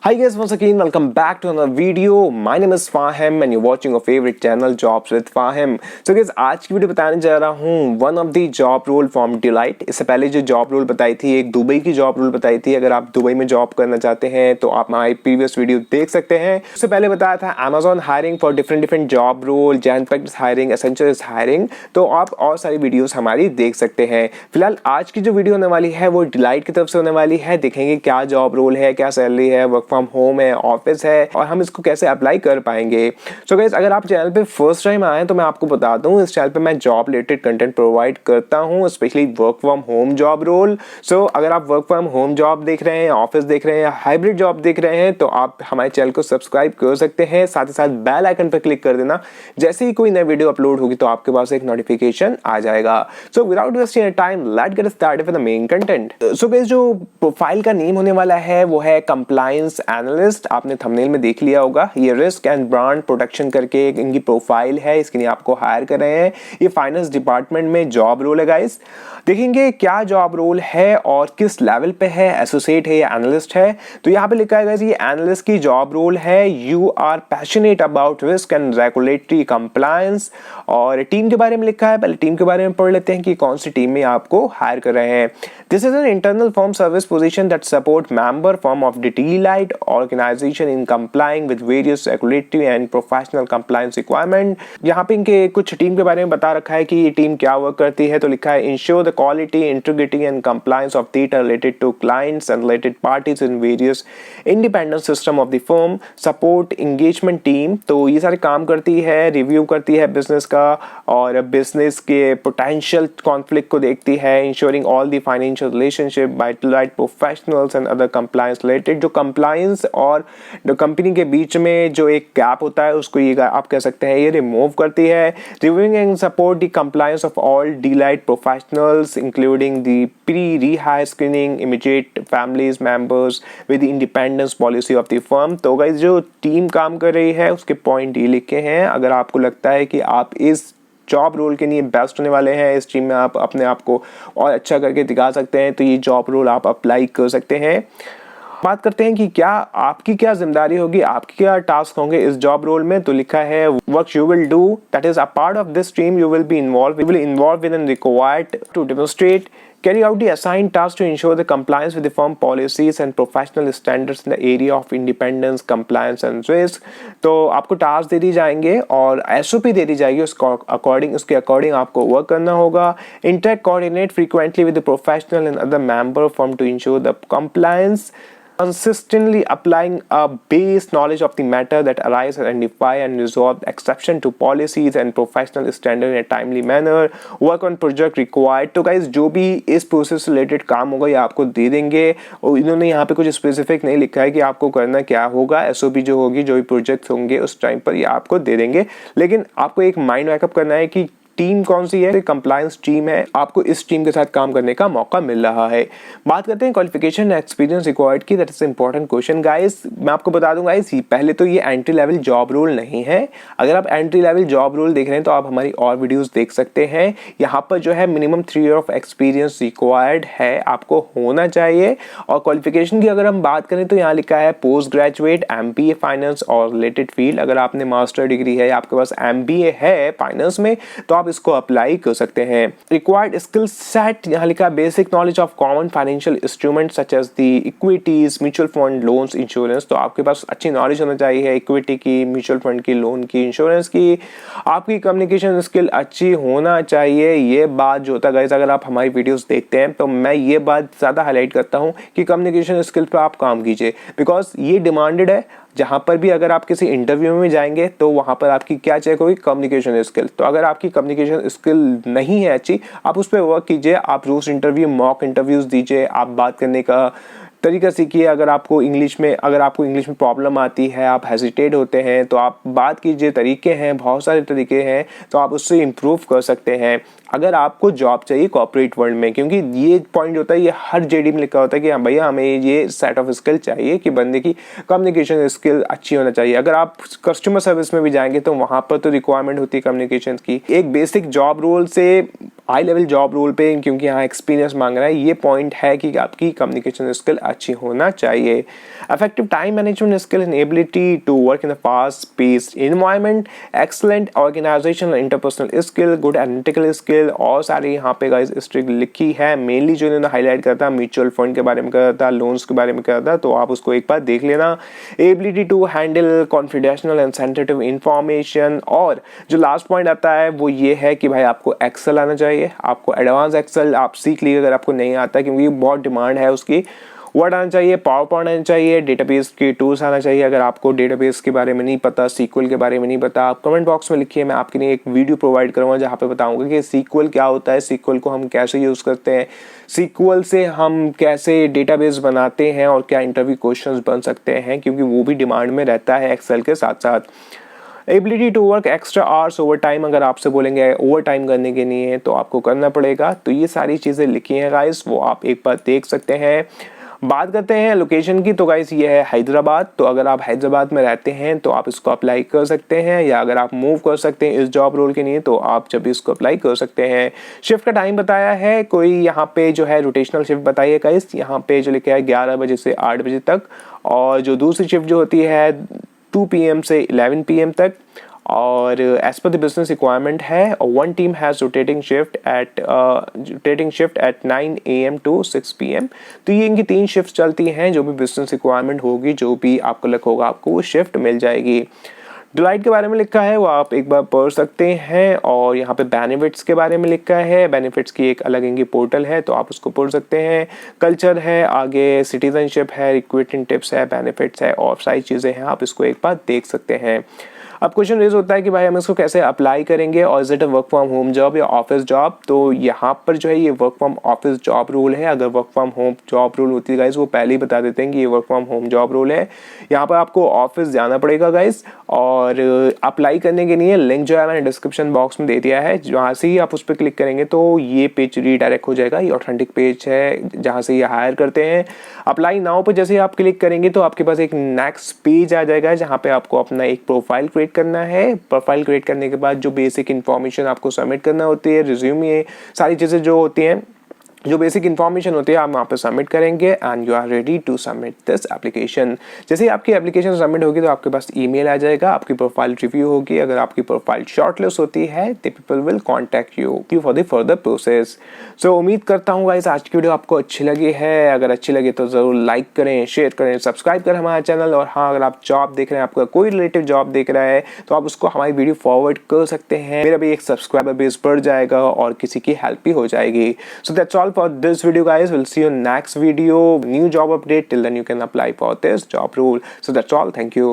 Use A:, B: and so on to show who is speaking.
A: Hi guys, once again welcome back to another video. My name is Fahim and you're watching your favorite channel Jobs with Fahim. So guys, आज की video बताने जा रहा हूँ one of the job role from Deloitte. इससे पहले जो job role बताई थी, एक दुबई की जॉब रोल बताई थी। अगर आप दुबई में जॉब करना चाहते हैं तो आप हमारी प्रीवियस वीडियो देख सकते हैं। उससे पहले बताया था Amazon hiring for different job role, Genpact hiring, Accenture hiring. तो आप और सारी वीडियोस हमारी देख सकते हैं। फिलहाल आज की जो वीडियो होने वाली है वो डिलाइट की तरफ से होने वाली है। देखेंगे क्या जॉब रोल है, क्या सैलरी है, वर्क फ्रॉम होम है, ऑफिस है और हम इसको कैसे अप्लाई कर पाएंगे। सो गाइस, अगर आप चैनल पे फर्स्ट टाइम आए तो मैं आपको बता दूं, इस चैनल पे मैं जॉब रिलेटेड कंटेंट प्रोवाइड करता हूं, specially work from home job role. So अगर आप वर्क फ्रॉम होम जॉब देख रहे हैं, ऑफिस देख रहे हैं या हाइब्रिड जॉब देख रहे हैं तो आप हमारे चैनल को सब्सक्राइब कर सकते हैं। साथ ही साथ बेल आइकन पर क्लिक कर देना, जैसे ही कोई नई वीडियो अपलोड होगी तो आपके पास एक नोटिफिकेशन आ जाएगा। So without wasting time let's get started with the main content. So guys, जो प्रोफाइल का नेम होने वाला है वो है कंप्लायंस एनालिस्ट। आपने थंबनेल में देख लिया होगा, ये रिस्क एंड ब्रांड प्रोटेक्शन करके इनकी प्रोफाइल है, इसके लिए आपको हायर कर रहे हैं। ये फाइनेंस डिपार्टमेंट में जॉब रोल है गाइस। देखेंगे क्या जॉब रोल है और किस लेवल पे है, एसोसिएट है या एनालिस्ट है। तो यहाँ पे लिखा है गाइस, ये एनालिस्ट की जॉब रोल है। You are passionate about risk and regulatory compliance. और टीम के बारे में लिखा है, पहले टीम के बारे में पढ़ लेते हैं कि कौन सी टीम में आपको हायर कर रहे हैं। This is an internal firm service position that support member firm of Deloitte organization in complying with various regulatory and professional compliance requirement. यहाँ पे इनके कुछ टीम के बारे में बता रखा है कि ये टीम क्या वर्क करती है। तो लिखा है ensure the quality, integrity and compliance of data related to clients and related parties in various independent system of the firm, support engagement team। तो ये सारे काम करती है, रिव्यू करती है बिजनेस का और बिजनेस के पोटेंशियल कॉन्फ्लिक्ट को देखती है। Ensuring all the financial relationship by Deloitte professionals and other compliance related. जो कंप्लायंस और जो कंपनी के बीच में जो एक गैप होता है उसको ये आप कह सकते हैं ये रिमूव करती है। Reviewing and support the compliance of all delight professionals including the pre-rehire screening, immediate families members with the independence policy of the firm। तो गाइस, जो टीम काम कर रही है उसके पॉइंट ये लिखे हैं। अगर आपको लगता है कि आप इस जॉब रोल के लिए बेस्ट होने वाले हैं, इस टीम में आप अपने आप को और अच्छा करके दिखा सकते हैं, तो ये जॉब रोल आप अप्लाई कर सकते हैं। बात करते हैं कि क्या आपकी क्या जिम्मेदारी होगी, आपके क्या टास्क होंगे इस जॉब रोल में। तो लिखा है work you will do, that is a part of this team you will be involve in and required to demonstrate carry out the assigned tasks to ensure the compliance with the firm policies and professional standards in the area of independence, compliance and risk। तो आपको task दे दी जाएंगे और SOP दे दी जाएगी, उसके according आपको work करना होगा। Interact coordinate frequently with the professional and other member firm to ensure the compliance. Consistently applying a base knowledge of the matter that arise, identify and resolve exception to policies and professional standard in a timely manner। Work on project required। तो guys, जो भी इस process से related काम होगा ये आपको दे देंगे और इन्होंने यहाँ पे कुछ स्पेसिफिक नहीं लिखा है कि आपको करना क्या होगा। एसओपी जो होगी, जो भी प्रोजेक्ट होंगे उस टाइम पर ये आपको दे देंगे, लेकिन आपको एक माइंड बैकअप करना है कि टीम कौन सी है। कंप्लायंस टीम है, आपको इस टीम के साथ काम करने का मौका मिल रहा है। बात करते हैं क्वालिफिकेशन एक्सपीरियंस रिक्वायर्ड की। That is important question guys. मैं आपको बता दूं गाइस, पहले तो ये एंट्री लेवल जॉब रोल नहीं है। अगर आप एंट्री लेवल जॉब रोल देख रहे हैं तो आप हमारी और वीडियोस देख सकते हैं। यहाँ पर जो है minimum 3 year of experience required है, आपको होना चाहिए। और क्वालिफिकेशन की अगर हम बात करें तो यहाँ लिखा है पोस्ट ग्रेजुएट MBA फाइनेंस और रिलेटेड फील्ड। अगर आपने मास्टर डिग्री है, आपके पास MBA है फाइनेंस में, तो आप इसको अप्लाई कर सकते हैं। रिक्वायर्ड स्किल सेट, यहाँ लिखा basic knowledge of common financial instrument such as the equities, mutual fund, loans, insurance. तो आपके पास अच्छी नॉलेज होना चाहिए इक्विटी की, म्यूचुअल फंड की, लोन की, इंश्योरेंस की। आपकी कम्युनिकेशन स्किल अच्छी होना चाहिए। ये बात जो होता है गाइस, अगर आप हमारी वीडियोस देखते हैं तो मैं ये बात ज़्यादा हाईलाइट करता हूँ कि कम्युनिकेशन स्किल पर आप काम कीजिए, बिकॉज ये डिमांडेड है। जहाँ पर भी अगर आप किसी इंटरव्यू में जाएंगे तो वहाँ पर आपकी क्या चेक होगी, कम्युनिकेशन स्किल। तो अगर आपकी कम्युनिकेशन स्किल नहीं है अच्छी, आप उस पर वर्क कीजिए। आप रोज इंटरव्यू, मॉक इंटरव्यूज दीजिए, आप बात करने का तरीका सीखिए। अगर आपको इंग्लिश में प्रॉब्लम आती है, आप हेजिटेट होते हैं, तो आप बात कीजिए। तरीके हैं, बहुत सारे तरीके हैं, तो आप उससे इम्प्रूव कर सकते हैं। अगर आपको जॉब चाहिए कॉर्पोरेट वर्ल्ड में, क्योंकि ये पॉइंट होता है, ये हर जेडी में लिखा होता है कि हाँ भैया हमें ये सेट ऑफ स्किल चाहिए कि बंदे की कम्युनिकेशन स्किल अच्छी होना चाहिए। अगर आप कस्टमर सर्विस में भी जाएंगे तो वहाँ पर तो रिक्वायरमेंट होती है कम्युनिकेशन की। एक बेसिक जॉब रोल से हाई लेवल जॉब रोल पे, क्योंकि यहाँ एक्सपीरियंस मांग रहा है, ये पॉइंट है कि आपकी कम्युनिकेशन स्किल अच्छी होना चाहिए। Effective time management skill and ability to work in the fast paced environment, excellent organization, interpersonal skill, good analytical skill और सारी यहाँ पे गाइस स्ट्रिक्ट लिखी है। मेनली जो इन्होंने हाईलाइट करता था म्यूचुअल फंड के बारे में करता था, लोन्स के बारे में करता था, तो आप उसको एक बार देख लेना। Ability to handle confidential and sensitive information, और जो लास्ट पॉइंट आता है वो ये है कि भाई आपको एक्सेल आना चाहिए। आपको एडवांस एक्सेल आप सीख लीजिए अगर आपको नहीं आता, क्योंकि बहुत डिमांड है उसकी। वर्ड आना चाहिए, पावर पॉइंट आना चाहिए, डेटाबेस के टूल्स आना चाहिए। अगर आपको डेटाबेस के बारे में नहीं पता, सीक्वल के बारे में नहीं पता, आप कमेंट बॉक्स में लिखिए, मैं आपके लिए एक वीडियो प्रोवाइड करूँगा जहाँ पे बताऊँगा कि सीक्वल क्या होता है, सीक्वल को हम कैसे यूज़ करते हैं, सीक्वल से हम कैसे डेटाबेस बनाते हैं और क्या इंटरव्यू क्वेश्चंस बन सकते हैं, क्योंकि वो भी डिमांड में रहता है एक्सेल के साथ साथ। Ability to work extra hours overtime, अगर आपसे बोलेंगे ओवर टाइम करने के लिए तो आपको करना पड़ेगा। तो ये सारी चीज़ें लिखी हैं गाइस, वो आप एक बार देख सकते हैं। बात करते हैं लोकेशन की, तो गाइस ये है हैदराबाद। तो अगर आप हैदराबाद में रहते हैं तो आप इसको अप्लाई कर सकते हैं, या अगर आप मूव कर सकते हैं इस जॉब रोल के लिए तो आप जब इसको अप्लाई कर सकते हैं। शिफ्ट का टाइम बताया है, कोई यहाँ पे जो है रोटेशनल शिफ्ट बताइए गाइस, यहाँ पे जो लिखा है 11 बजे से 8 बजे तक, और जो दूसरी शिफ्ट जो होती है 2 PM से 11 PM तक, और as per the business requirement है। One team has rotating shift at 9 AM to 6 PM। तो ये इनकी 3 शिफ्ट चलती हैं, जो भी बिजनेस रिक्वायरमेंट होगी, जो भी आपको लग होगा आपको वो शिफ्ट मिल जाएगी। डिलाइट के बारे में लिखा है वो आप एक बार पढ़ सकते हैं, और यहाँ पे बेनिफिट्स के बारे में लिखा है। बेनिफिट्स की एक अलग इनकी पोर्टल है, तो आप उसको पढ़ सकते हैं। कल्चर है, आगे सिटीजनशिप है, रिक्रूटिंग टिप्स है, बेनिफिट्स है और सारी चीज़ें हैं, आप इसको एक बार देख सकते हैं। अब क्वेश्चन रेज होता है कि भाई हम इसको कैसे अप्लाई करेंगे, और is it a work from home job या ऑफिस जॉब। तो यहाँ पर जो है ये work from office job role है। अगर work from home job role होती है गाइस, वो पहले ही बता देते हैं कि ये work from home job role है। यहाँ पर आपको ऑफिस जाना पड़ेगा गाइस, और अप्लाई करने के लिए लिंक जो है मैंने डिस्क्रिप्शन बॉक्स में दे दिया है। जहाँ से ही आप उस पर क्लिक करेंगे तो ये पेज रीडायरेक्ट हो जाएगा। ये ऑथेंटिक पेज है जहाँ से ये हायर करते हैं। अप्लाई नाउ पर जैसे आप क्लिक करेंगे तो आपके पास एक नेक्स्ट पेज आ जाएगा, जहाँ पे आपको अपना एक प्रोफाइल क्रिएट करना है। प्रोफाइल क्रिएट करने के बाद जो बेसिक इन्फॉर्मेशन आपको सबमिट करना होती है, रिज्यूमे, सारी चीज़ें जो होती हैं, जो बेसिक इन्फॉर्मेशन होती है आप वहाँ पे सबमिट करेंगे, and you are ready to submit this application. जैसे ही आपकी एप्लीकेशन सबमिट होगी तो आपके पास ईमेल आ जाएगा, आपकी प्रोफाइल रिव्यू होगी। अगर आपकी प्रोफाइल शॉर्टलिस्ट होती है तो people will contact you for the further process. So उम्मीद करता हूँ गाइस आज की वीडियो आपको अच्छी लगी है। अगर अच्छी लगी तो ज़रूर लाइक करें, शेयर करें, सब्सक्राइब करें हमारा चैनल। और हाँ, अगर आप जॉब देख रहे हैं, आपका कोई रिलेटिव जॉब देख रहा है, तो आप उसको हमारी वीडियो फॉरवर्ड कर सकते हैं। मेरा भी एक सब्सक्राइबर बेस बढ़ जाएगा और किसी की हेल्प भी हो जाएगी। So that's all for this video guys. We'll see you next video, new job update. Till then you can apply for this job role. So that's all. Thank you.